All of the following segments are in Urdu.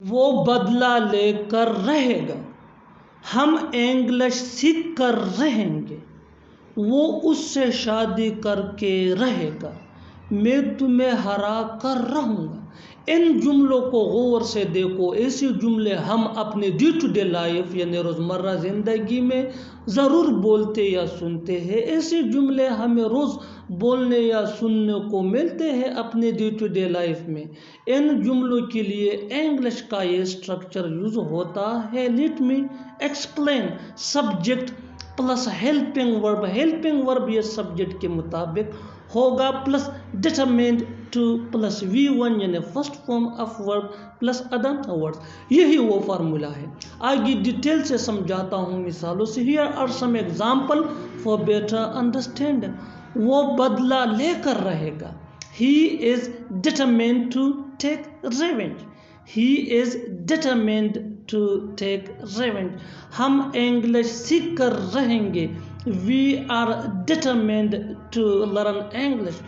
وہ بدلہ لے کر رہے گا، ہم انگلش سیکھ کر رہیں گے، وہ اس سے شادی کر کے رہے گا، میں تمہیں ہرا کر رہوں گا۔ ان جملوں کو غور سے دیکھو۔ ایسے جملے ہم اپنے ڈے ٹو ڈے لائف یعنی روزمرہ زندگی میں ضرور بولتے یا سنتے ہیں۔ ایسے جملے ہمیں روز بولنے یا سننے کو ملتے ہیں اپنے ڈے ٹو ڈے لائف میں۔ ان جملوں کے لیے انگلش کا یہ اسٹرکچر یوز ہوتا ہے۔ Let me explain. Subject plus helping ورب۔ ہیلپنگ ورب یہ سبجیکٹ کے مطابق ہوگا plus determined two plus V1 یعنی first form of verb plus other words. یہی وہ فارمولا ہے۔ آگے ڈیٹیل سے سمجھاتا ہوں مثالوں سے۔ Here are some example for better understanding۔ وہ بدلہ لے کر رہے گا۔ He is determined to take revenge۔ He is determined to take revenge۔ ہم انگلش سیکھ کر رہیں گے۔ We are determined to learn English۔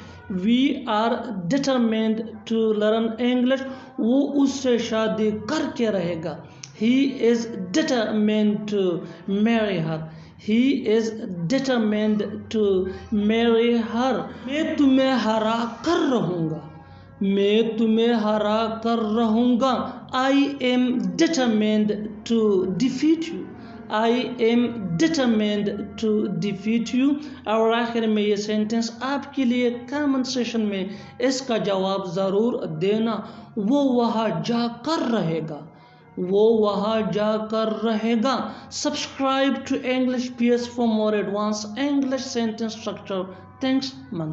We are determined to learn English۔ وہ اس سے شادی کر کے رہے گا۔ He is determined to marry her۔ He is determined to marry her۔ میں تمہیں ہرا کر رہوں گا۔ میں تمہیں ہرا کر رہوں گا۔ I am determined to defeat you۔ I am determined to defeat you۔ اور آخر میں یہ سینٹنس آپ کے لیے کامنٹ سیشن میں اس کا جواب ضرور دینا۔ وہ وہاں جا کر رہے گا۔ وہ وہاں جا کر رہے گا۔ Subscribe to English PS for more advanced English sentence structure۔ Thanks من۔